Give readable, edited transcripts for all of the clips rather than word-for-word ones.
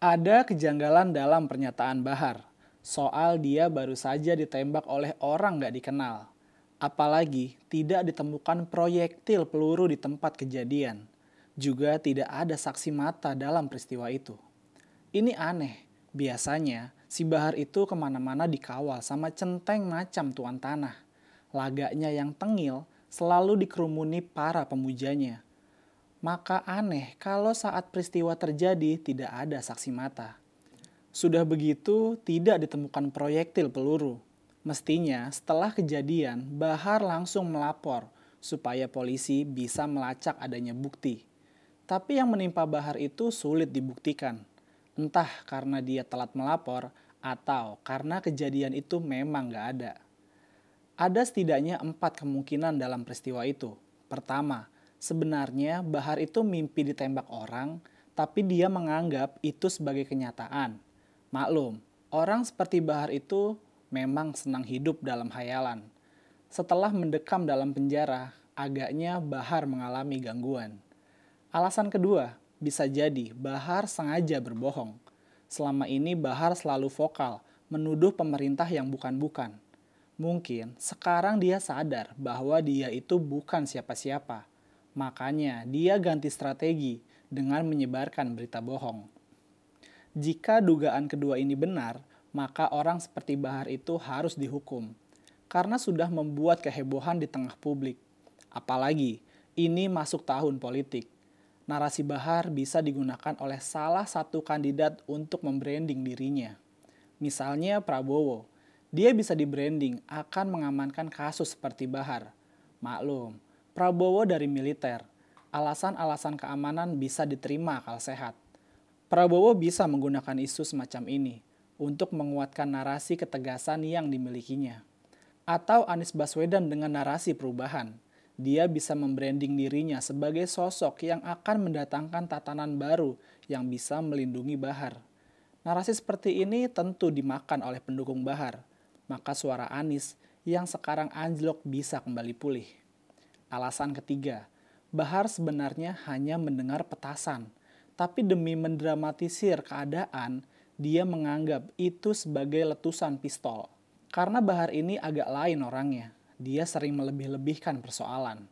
Ada kejanggalan dalam pernyataan Bahar, soal dia baru saja ditembak oleh orang nggak dikenal. Apalagi tidak ditemukan proyektil peluru di tempat kejadian. Juga tidak ada saksi mata dalam peristiwa itu. Ini aneh, biasanya si Bahar itu kemana-mana dikawal sama centeng macam tuan tanah. Lagaknya yang tengil selalu dikerumuni para pemujanya. Maka aneh kalau saat peristiwa terjadi tidak ada saksi mata. Sudah begitu, tidak ditemukan proyektil peluru. Mestinya setelah kejadian, Bahar langsung melapor supaya polisi bisa melacak adanya bukti. Tapi yang menimpa Bahar itu sulit dibuktikan. Entah karena dia telat melapor atau karena kejadian itu memang gak ada. Ada setidaknya 4 kemungkinan dalam peristiwa itu. Pertama, sebenarnya Bahar itu mimpi ditembak orang, tapi dia menganggap itu sebagai kenyataan. Maklum, orang seperti Bahar itu memang senang hidup dalam hayalan. Setelah mendekam dalam penjara, agaknya Bahar mengalami gangguan. Alasan kedua, bisa jadi Bahar sengaja berbohong. Selama ini Bahar selalu vokal, menuduh pemerintah yang bukan-bukan. Mungkin sekarang dia sadar bahwa dia itu bukan siapa-siapa. Makanya dia ganti strategi dengan menyebarkan berita bohong. Jika dugaan kedua ini benar, maka orang seperti Bahar itu harus dihukum. Karena sudah membuat kehebohan di tengah publik. Apalagi, ini masuk tahun politik. Narasi Bahar bisa digunakan oleh salah satu kandidat untuk membranding dirinya. Misalnya Prabowo. Dia bisa di-branding akan mengamankan kasus seperti Bahar. Maklum, Prabowo dari militer. Alasan-alasan keamanan bisa diterima akal sehat. Prabowo bisa menggunakan isu semacam ini untuk menguatkan narasi ketegasan yang dimilikinya. Atau Anies Baswedan dengan narasi perubahan. Dia bisa membranding dirinya sebagai sosok yang akan mendatangkan tatanan baru yang bisa melindungi Bahar. Narasi seperti ini tentu dimakan oleh pendukung Bahar. Maka suara Anies yang sekarang anjlok bisa kembali pulih. Alasan ketiga, Bahar sebenarnya hanya mendengar petasan, tapi demi mendramatisir keadaan, dia menganggap itu sebagai letusan pistol. Karena Bahar ini agak lain orangnya, dia sering melebih-lebihkan persoalan.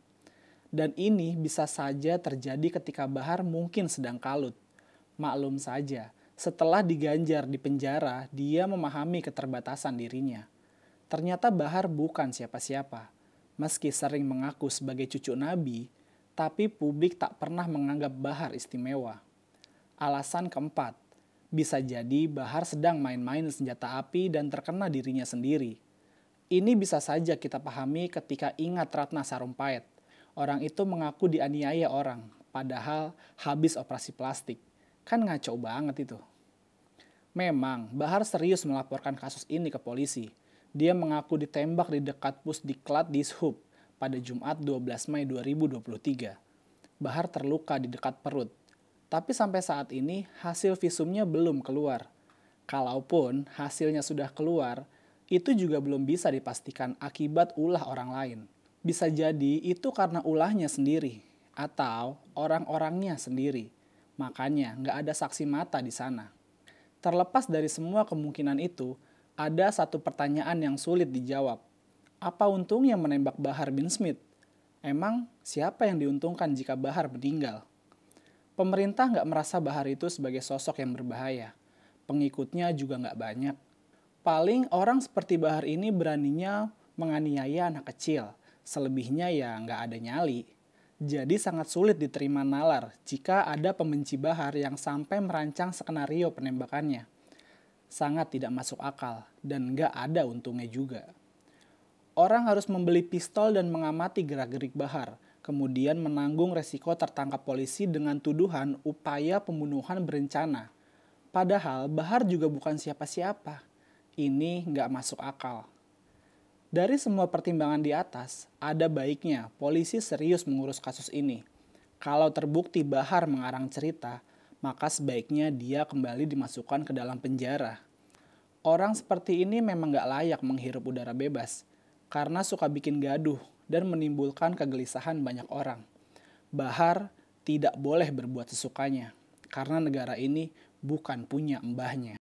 Dan ini bisa saja terjadi ketika Bahar mungkin sedang kalut. Maklum saja, setelah diganjar di penjara, dia memahami keterbatasan dirinya. Ternyata Bahar bukan siapa-siapa. Meski sering mengaku sebagai cucu Nabi, tapi publik tak pernah menganggap Bahar istimewa. Alasan keempat, bisa jadi Bahar sedang main-main senjata api dan terkena dirinya sendiri. Ini bisa saja kita pahami ketika ingat Ratna Sarumpait. Orang itu mengaku dianiaya orang, padahal habis operasi plastik. Kan ngaco banget itu. Memang, Bahar serius melaporkan kasus ini ke polisi. Dia mengaku ditembak di dekat Pusdiklat Dishub pada Jumat 12 Mei 2023. Bahar terluka di dekat perut. Tapi sampai saat ini hasil visumnya belum keluar. Kalaupun hasilnya sudah keluar, itu juga belum bisa dipastikan akibat ulah orang lain. Bisa jadi itu karena ulahnya sendiri atau orang-orangnya sendiri. Makanya nggak ada saksi mata di sana. Terlepas dari semua kemungkinan itu, ada satu pertanyaan yang sulit dijawab. Apa untungnya menembak Bahar bin Smith? Emang siapa yang diuntungkan jika Bahar meninggal? Pemerintah nggak merasa Bahar itu sebagai sosok yang berbahaya. Pengikutnya juga nggak banyak. Paling orang seperti Bahar ini beraninya menganiaya anak kecil. Selebihnya ya nggak ada nyali. Jadi sangat sulit diterima nalar jika ada pembenci Bahar yang sampai merancang skenario penembakannya. Sangat tidak masuk akal dan nggak ada untungnya juga. Orang harus membeli pistol dan mengamati gerak-gerik Bahar, kemudian menanggung resiko tertangkap polisi dengan tuduhan upaya pembunuhan berencana. Padahal Bahar juga bukan siapa-siapa. Ini nggak masuk akal. Dari semua pertimbangan di atas, ada baiknya polisi serius mengurus kasus ini. Kalau terbukti Bahar mengarang cerita, maka sebaiknya dia kembali dimasukkan ke dalam penjara. Orang seperti ini memang gak layak menghirup udara bebas, karena suka bikin gaduh dan menimbulkan kegelisahan banyak orang. Bahar tidak boleh berbuat sesukanya, karena negara ini bukan punya mbahnya.